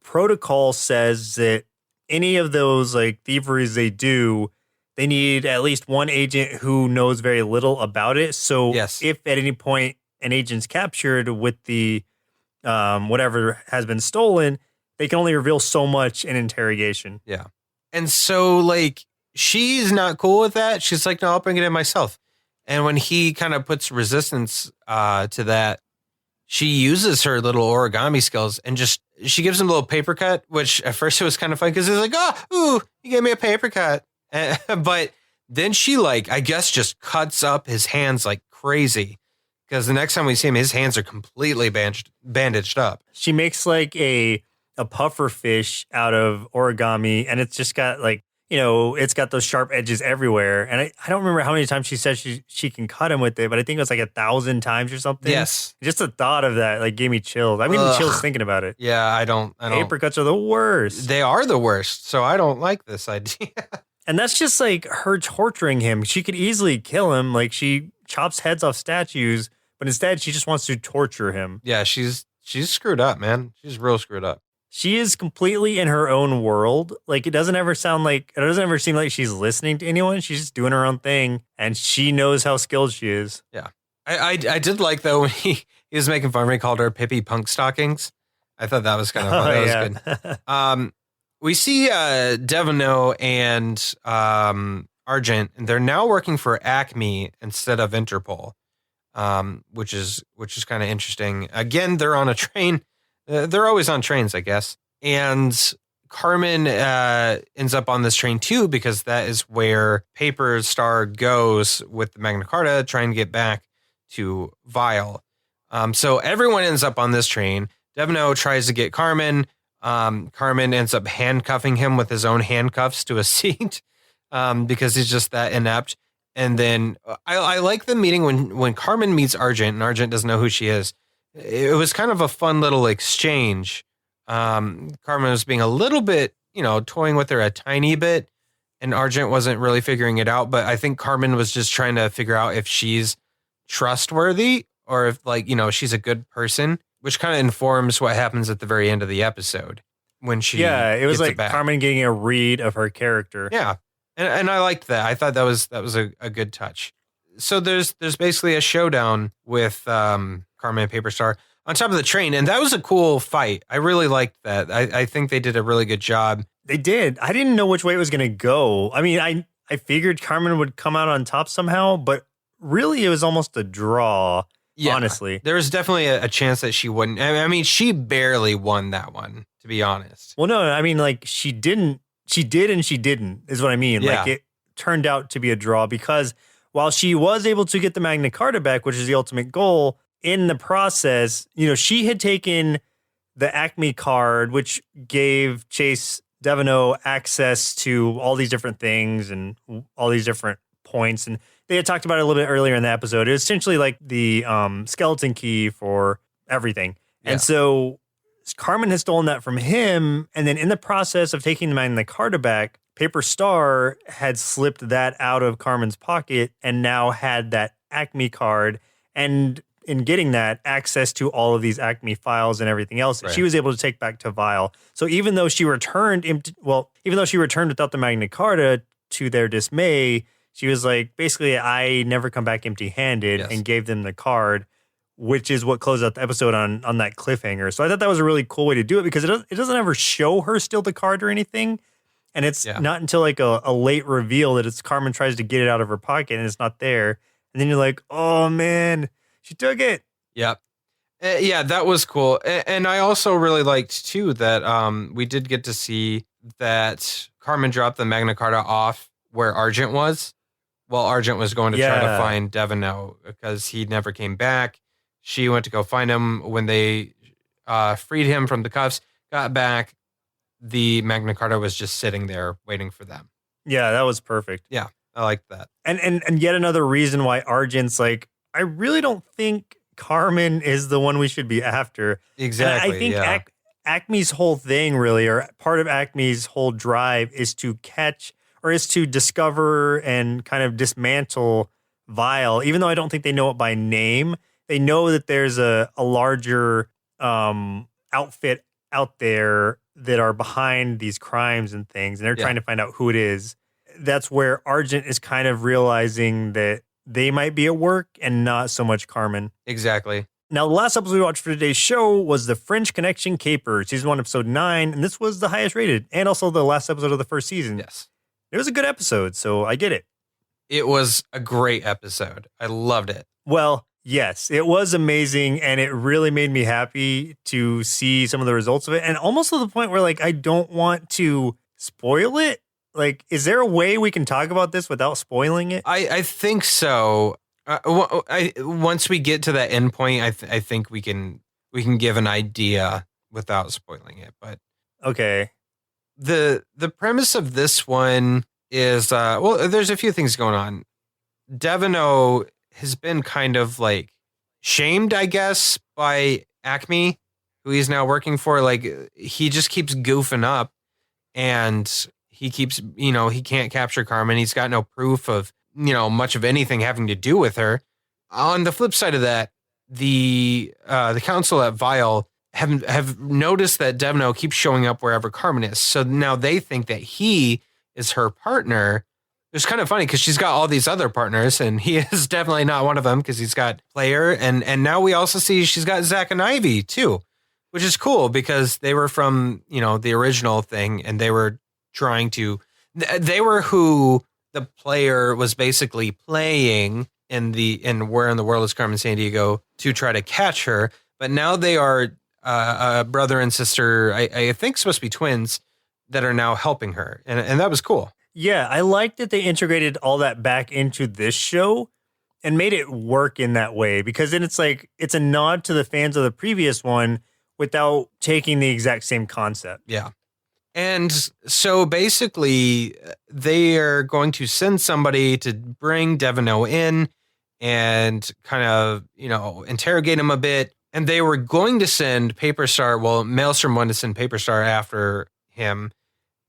Speaker 2: protocol says that any of those like thieveries they do, they need at least one agent who knows very little about it. So if at any point an agent's captured with the whatever has been stolen, they can only reveal so much in interrogation.
Speaker 3: Yeah. And so, like, she's not cool with that. She's like, no, I'll bring it in myself. And when he kind of puts resistance to that, she uses her little origami skills and she gives him a little paper cut, which at first it was kind of fun because he's like, ooh, you gave me a paper cut. But then she, like, I guess just cuts up his hands like crazy because the next time we see him, his hands are completely bandaged up.
Speaker 2: She makes like a puffer fish out of origami, and it's just got like, it's got those sharp edges everywhere. And I don't remember how many times she said she can cut him with it, but I think it was like 1,000 times or something.
Speaker 3: Yes.
Speaker 2: Just the thought of that like gave me chills. I mean, chills thinking about it.
Speaker 3: Yeah, I don't.
Speaker 2: Paper cuts are the worst.
Speaker 3: They are the worst. So I don't like this idea.
Speaker 2: And that's just like her torturing him. She could easily kill him. Like she chops heads off statues, but instead she just wants to torture him.
Speaker 3: Yeah, she's screwed up, man. She's real screwed up.
Speaker 2: She is completely in her own world. Like it doesn't ever seem like she's listening to anyone. She's just doing her own thing, and she knows how skilled she is.
Speaker 3: Yeah, I did like though when he was making fun when he called her Pippi Punk Stockings. I thought that was kind of fun. That was good. We see Devono and Argent, and they're now working for Acme instead of Interpol, which is kind of interesting. Again, they're on a train. They're always on trains, I guess. And Carmen ends up on this train too, because that is where Paper Star goes with the Magna Carta, trying to get back to Vile. So everyone ends up on this train. Devino tries to get Carmen. Carmen ends up handcuffing him with his own handcuffs to a seat because he's just that inept. And then I like the meeting when Carmen meets Argent and Argent doesn't know who she is. It was kind of a fun little exchange. Carmen was being a little bit, toying with her a tiny bit, and Argent wasn't really figuring it out. But I think Carmen was just trying to figure out if she's trustworthy or if, she's a good person, which kind of informs what happens at the very end of the episode when she.
Speaker 2: Yeah, it was
Speaker 3: gets
Speaker 2: like
Speaker 3: back.
Speaker 2: Carmen getting a read of her character.
Speaker 3: Yeah, and I liked that. I thought that was a good touch. So there's basically a showdown with Carmen and Paper Star on top of the train, and that was a cool fight. I really liked that. I think they did a really good job.
Speaker 2: They did. I didn't know which way it was going to go. I mean, I figured Carmen would come out on top somehow, but really it was almost a draw, honestly.
Speaker 3: There was definitely a chance that she wouldn't. I mean, she barely won that one, to be honest.
Speaker 2: Well, no, I mean, like, she did and she didn't, is what I mean.
Speaker 3: Yeah.
Speaker 2: Like, it turned out to be a draw because while she was able to get the Magna Carta back, which is the ultimate goal, in the process, she had taken the Acme card, which gave Chase Devino access to all these different things and all these different points. And they had talked about it a little bit earlier in the episode. It was essentially like the skeleton key for everything.
Speaker 3: Yeah.
Speaker 2: And so Carmen has stolen that from him. And then in the process of taking the Magna Carta back, Paper Star had slipped that out of Carmen's pocket and now had that Acme card. And in getting that, access to all of these Acme files and everything else,
Speaker 3: Right.
Speaker 2: she was able to take back to Vile. So even though she returned without the Magna Carta, to their dismay, she was like, basically, I never come back empty-handed,
Speaker 3: Yes.
Speaker 2: and gave them the card, which is what closed out the episode on that cliffhanger. So I thought that was a really cool way to do it because it doesn't ever show her steal the card or anything. And it's not until like a late reveal that it's Carmen tries to get it out of her pocket and it's not there. And then you're like, oh man, she took it.
Speaker 3: Yep. Yeah, that was cool. And I also really liked too that we did get to see that Carmen dropped the Magna Carta off where Argent was. While Argent was going to try to find Devino because he never came back. She went to go find him when they freed him from the cuffs, got back. The Magna Carta was just sitting there waiting for them.
Speaker 2: Yeah, that was perfect.
Speaker 3: Yeah, I liked that.
Speaker 2: And yet another reason why Argent's like, I really don't think Carmen is the one we should be after.
Speaker 3: Exactly.
Speaker 2: And I think Acme's whole thing really, or part of Acme's whole drive is to catch or is to discover and kind of dismantle Vile, even though I don't think they know it by name. They know that there's a larger outfit out there that are behind these crimes and things, and they're trying to find out who it is. That's where Argent is kind of realizing that they might be at work and not so much Carmen.
Speaker 3: Exactly.
Speaker 2: Now, the last episode we watched for today's show was The French Connection Caper, Season 1, Episode 9, and this was the highest rated, and also the last episode of the first season.
Speaker 3: Yes.
Speaker 2: It was a good episode, so I get it.
Speaker 3: It was a great episode. I loved it.
Speaker 2: Well, yes, it was amazing, and it really made me happy to see some of the results of it, and almost to the point where, like, I don't want to spoil it. Like, is there a way we can talk about this without spoiling it?
Speaker 3: I think so. Once we get to that end point, I think we can give an idea without spoiling it. But
Speaker 2: Okay.
Speaker 3: the premise of this one is there's a few things going on. Devino has been kind of like shamed, I guess, by Acme, who he's now working for. Like, he just keeps goofing up, and he keeps, he can't capture Carmen. He's got no proof of, much of anything having to do with her. On the flip side of that, the council at Vile have noticed that Devino keeps showing up wherever Carmen is. So now they think that he is her partner. It's kind of funny because she's got all these other partners, and he is definitely not one of them because he's got Player. And now we also see she's got Zach and Ivy too, which is cool because they were from, the original thing, and they were they were who the Player was basically playing in Where in the World is Carmen Sandiego to try to catch her. But now they are a brother and sister, I think supposed to be twins, that are now helping her. And that was cool.
Speaker 2: Yeah, I like that they integrated all that back into this show and made it work in that way, because then it's like it's a nod to the fans of the previous one without taking the exact same concept.
Speaker 3: Yeah. And so basically, they are going to send somebody to bring Devono in and kind of, interrogate him a bit. And they were going to send Paper Star. Well, Maelstrom wanted to send Paper Star after him.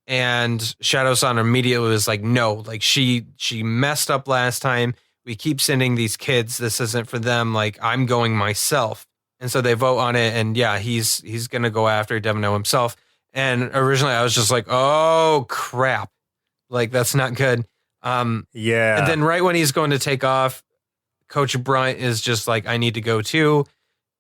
Speaker 3: And Shadow Sun immediately was like, no, like she messed up last time. We keep sending these kids. This isn't for them. Like, I'm going myself. And so they vote on it. And yeah, he's going to go after Devono himself. And originally I was just like, oh, crap. Like, that's not good.
Speaker 2: Yeah.
Speaker 3: And then right when he's going to take off, Coach Brunt is just like, I need to go too.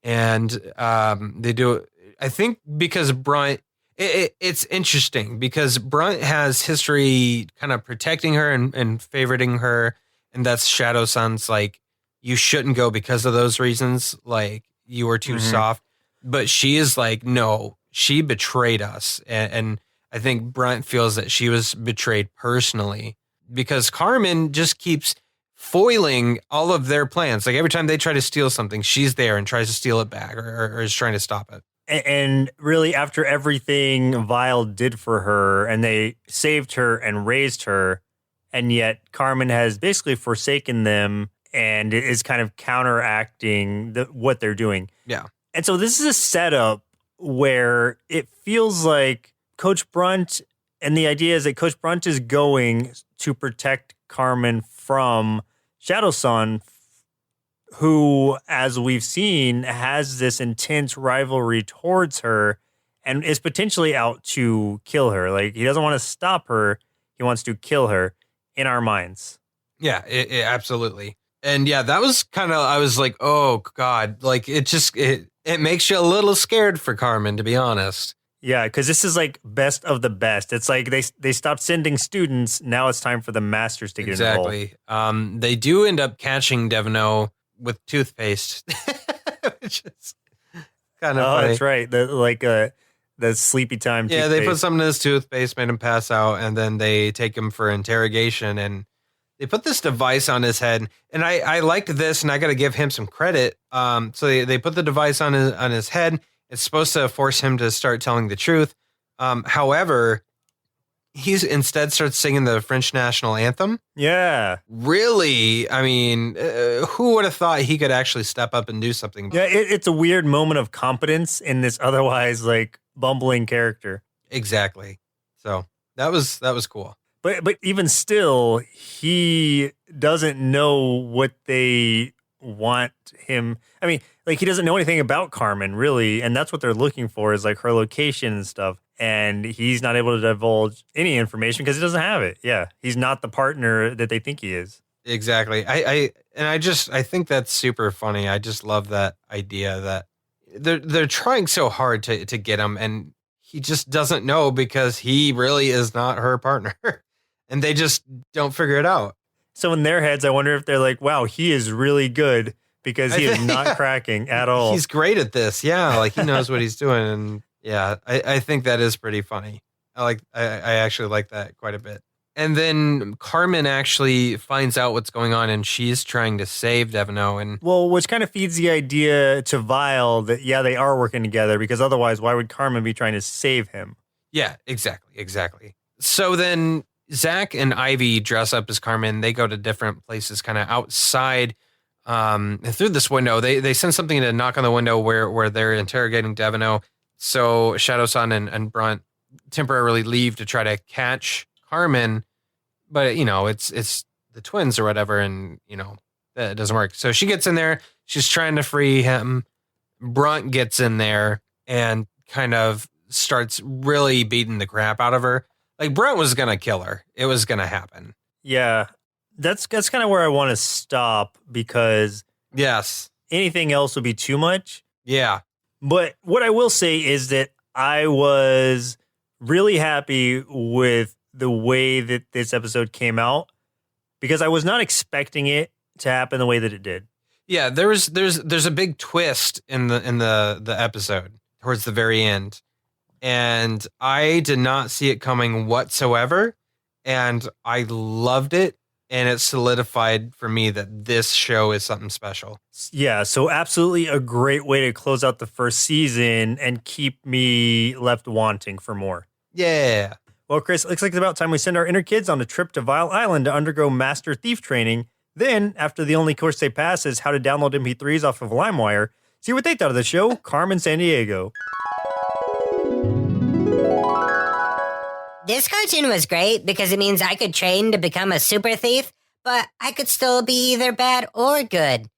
Speaker 3: And they do, I think because Brunt, it's interesting because Brunt has history kind of protecting her and favoriting her. And that's Shadow Sun's like, you shouldn't go because of those reasons. Like, you were too soft. But she is like, no, she betrayed us. And I think Brunt feels that she was betrayed personally because Carmen just keeps foiling all of their plans. Like, every time they try to steal something, she's there and tries to steal it back or is trying to stop it.
Speaker 2: And really, after everything Vile did for her and they saved her and raised her, and yet Carmen has basically forsaken them and is kind of counteracting what they're doing.
Speaker 3: Yeah.
Speaker 2: And so this is a setup where it feels like Coach Brunt, and the idea is that Coach Brunt is going to protect Carmen from Shadow Sun, who, as we've seen, has this intense rivalry towards her and is potentially out to kill her. Like, he doesn't want to stop her. He wants to kill her in our minds.
Speaker 3: Yeah, it absolutely. And yeah, that was kind of, I was like, oh God, like it makes you a little scared for Carmen, to be honest.
Speaker 2: Yeah, because this is like best of the best. It's like they stopped sending students. Now it's time for the masters to get involved.
Speaker 3: Exactly. They do end up catching Devono with toothpaste, which is kind of funny.
Speaker 2: That's right. The sleepy time
Speaker 3: Yeah,
Speaker 2: toothpaste.
Speaker 3: they put something in his toothpaste, made him pass out, and then they take him for interrogation, and they put this device on his head. And I liked this, and I got to give him some credit. So they put the device on his head. It's supposed to force him to start telling the truth. However, he's instead starts singing the French national anthem.
Speaker 2: Yeah.
Speaker 3: Really? I mean, who would have thought he could actually step up and do something?
Speaker 2: Yeah, it's a weird moment of competence in this otherwise like bumbling character.
Speaker 3: Exactly. So that was cool.
Speaker 2: But even still, he doesn't know what they want him. I mean, like, he doesn't know anything about Carmen, really, and that's what they're looking for is like her location and stuff. And he's not able to divulge any information because he doesn't have it. Yeah, he's not the partner that they think he is.
Speaker 3: Exactly. I think that's super funny. I just love that idea that they're trying so hard to get him, and he just doesn't know because he really is not her partner. And they just don't figure it out.
Speaker 2: So in their heads, I wonder if they're like, wow, he is really good because he is not cracking at all.
Speaker 3: He's great at this. Yeah, like he knows what he's doing. And yeah, I think that is pretty funny. I actually like that quite a bit. And then Carmen actually finds out what's going on, and she's trying to save Devono. And
Speaker 2: well, which kind of feeds the idea to Vile that, yeah, they are working together, because otherwise, why would Carmen be trying to save him?
Speaker 3: Yeah, exactly. So then Zach and Ivy dress up as Carmen. They go to different places kind of outside through this window. They send something to knock on the window where they're interrogating Devono. So Shadow Sun and Brunt temporarily leave to try to catch Carmen, but it's the twins or whatever, and that doesn't work. So she gets in there, she's trying to free him. Brunt gets in there and kind of starts really beating the crap out of her. Like, Brunt was gonna kill her. It was gonna happen.
Speaker 2: Yeah, that's kind of where I want to stop, because
Speaker 3: yes,
Speaker 2: anything else would be too much.
Speaker 3: Yeah.
Speaker 2: But what I will say is that I was really happy with the way that this episode came out, because I was not expecting it to happen the way that it did.
Speaker 3: Yeah, there's a big twist in the episode towards the very end. and I did not see it coming whatsoever, and I loved it, and it solidified for me that this show is something special.
Speaker 2: Yeah, so absolutely a great way to close out the first season and keep me left wanting for more.
Speaker 3: Yeah.
Speaker 2: Well, Chris, it looks like it's about time we send our inner kids on a trip to Vile Island to undergo master thief training. Then, after the only course they pass is how to download MP3s off of LimeWire, see what they thought of the show, Carmen Sandiego.
Speaker 4: This cartoon was great because it means I could train to become a super thief, but I could still be either bad or good.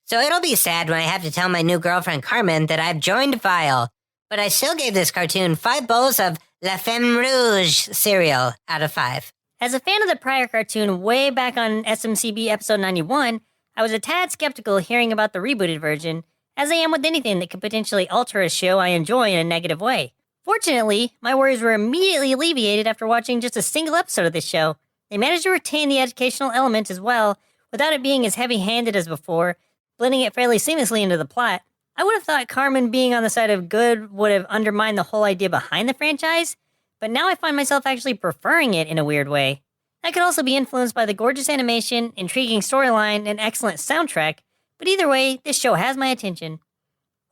Speaker 4: So it'll be sad when I have to tell my new girlfriend Carmen that I've joined Vile, but I still gave this cartoon 5 bowls of La Femme Rouge cereal out of 5.
Speaker 5: As a fan of the prior cartoon way back on SMCB episode 91, I was a tad skeptical hearing about the rebooted version, as I am with anything that could potentially alter a show I enjoy in a negative way. Fortunately, my worries were immediately alleviated after watching just a single episode of this show. They managed to retain the educational element as well, without it being as heavy-handed as before, blending it fairly seamlessly into the plot. I would have thought Carmen being on the side of good would have undermined the whole idea behind the franchise, but now I find myself actually preferring it in a weird way. That could also be influenced by the gorgeous animation, intriguing storyline, and excellent soundtrack, but either way, this show has my attention.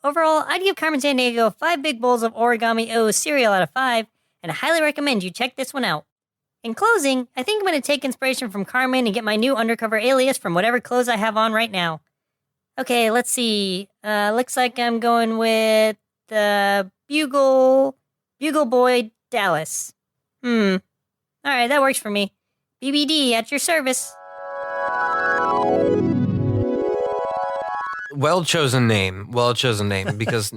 Speaker 5: Overall, I'd give Carmen Sandiego 5 big bowls of Origami O cereal out of 5, and I highly recommend you check this one out. In closing, I think I'm going to take inspiration from Carmen and get my new undercover alias from whatever clothes I have on right now. Okay, let's see. Looks like I'm going with Bugle Boy Dallas. Alright, that works for me. BBD at your service.
Speaker 3: Well chosen name, because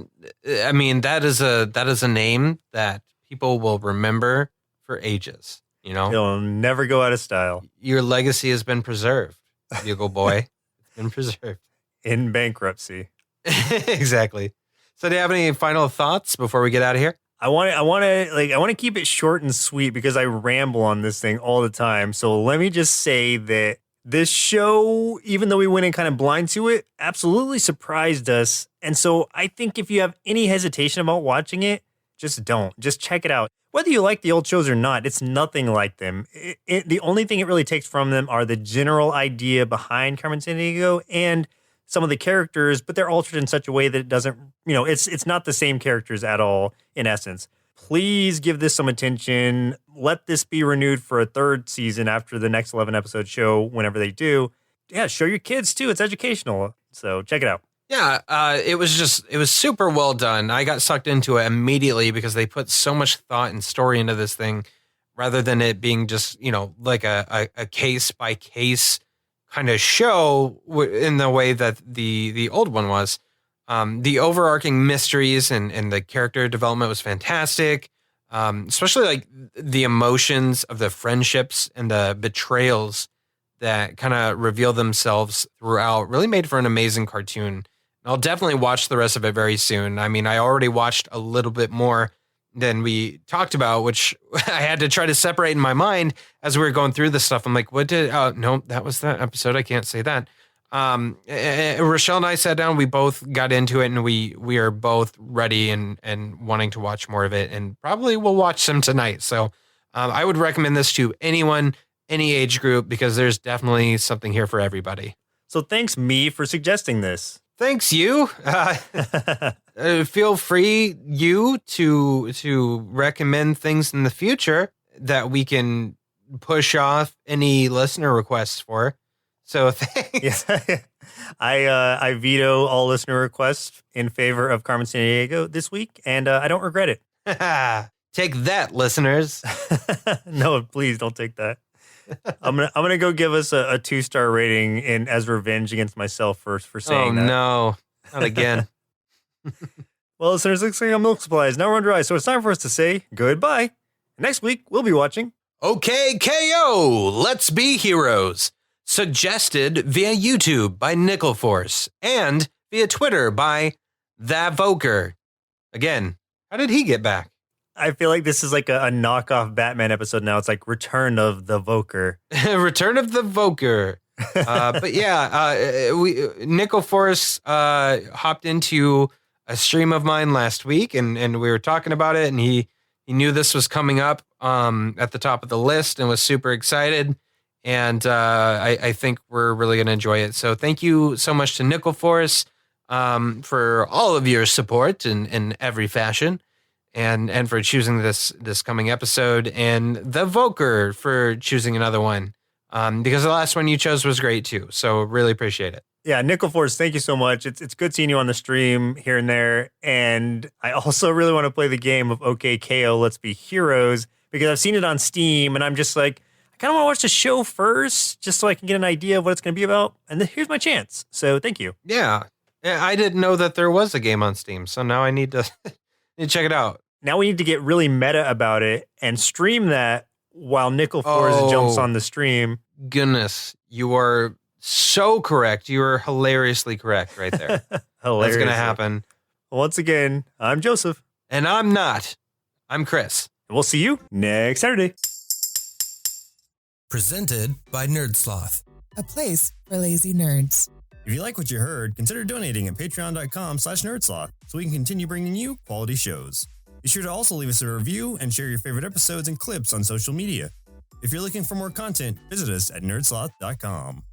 Speaker 3: I mean that is a name that people will remember for ages. You know,
Speaker 2: It'll never go out of style.
Speaker 3: Your legacy has been preserved, Bugle Boy. It's been preserved
Speaker 2: In bankruptcy.
Speaker 3: Exactly. So, do you have any final thoughts before we get out of here?
Speaker 2: I want to keep it short and sweet because I ramble on this thing all the time. So let me just say that this show, even though we went in kind of blind to it, absolutely surprised us. And so I think if you have any hesitation about watching it, just don't. Just check it out. Whether you like the old shows or not, it's nothing like them. The only thing it really takes from them are the general idea behind Carmen Sandiego and some of the characters, but they're altered in such a way that it doesn't, it's not the same characters at all in essence. Please give this some attention. Let this be renewed for a 3rd season after the next 11 episode show, whenever they do. Yeah, show your kids too. It's educational. So check it out.
Speaker 3: Yeah, it was super well done. I got sucked into it immediately because they put so much thought and story into this thing rather than it being just, like a case by case kind of show in the way that the old one was. The overarching mysteries and the character development was fantastic. Especially like the emotions of the friendships and the betrayals that kind of reveal themselves throughout really made for an amazing cartoon. I'll definitely watch the rest of it very soon. I mean, I already watched a little bit more than we talked about, which I had to try to separate in my mind as we were going through this stuff. I'm like, no, that was that episode. I can't say that. Rochelle and I sat down, we both got into it, and we are both ready and wanting to watch more of it, and probably we'll watch some tonight. So I would recommend this to anyone, any age group, because there's definitely something here for everybody.
Speaker 2: So thanks me for suggesting this.
Speaker 3: Thanks you. Feel free you to recommend things in the future that we can push off any listener requests for. So thanks.
Speaker 2: Yeah. I veto all listener requests in favor of Carmen Sandiego this week, and I don't regret it.
Speaker 3: Take that, listeners.
Speaker 2: No, please don't take that. I'm gonna go give us a 2-star rating as revenge against myself for saying that.
Speaker 3: Oh no, not again.
Speaker 2: Well, listeners, looks like our milk supply is now run dry, so it's time for us to say goodbye. Next week we'll be watching
Speaker 3: Okay, KO, Let's Be Heroes. Suggested via YouTube by Nickel Force and via Twitter by TheVoker. Again, how did he get back?
Speaker 2: I feel like this is like a knockoff Batman episode now. It's like Return of the Voker.
Speaker 3: Return of the Voker. But yeah, Nickel Force hopped into a stream of mine last week, and we were talking about it, and he knew this was coming up at the top of the list and was super excited. And I think we're really going to enjoy it. So thank you so much to Nickel Force for all of your support in every fashion, and for choosing this coming episode, and the Voker for choosing another one, because the last one you chose was great too. So really appreciate it.
Speaker 2: Yeah, Nickel Force, thank you so much. It's good seeing you on the stream here and there. And I also really want to play the game of OK KO, Let's Be Heroes, because I've seen it on Steam, and I'm just like, I kind of want to watch the show first, just so I can get an idea of what it's going to be about. And here's my chance. So thank you.
Speaker 3: Yeah, I didn't know that there was a game on Steam, so now I need to check it out.
Speaker 2: Now we need to get really meta about it and stream that while Nickel Force jumps on the stream.
Speaker 3: Goodness, you are so correct. You are hilariously correct right there. That's going to happen.
Speaker 2: Once again, I'm Joseph.
Speaker 3: And I'm not. I'm Chris.
Speaker 2: And we'll see you next Saturday.
Speaker 6: Presented by NerdSloth.
Speaker 7: A place for lazy nerds.
Speaker 8: If you like what you heard, consider donating at patreon.com/nerdsloth so we can continue bringing you quality shows. Be sure to also leave us a review and share your favorite episodes and clips on social media. If you're looking for more content, visit us at nerdsloth.com.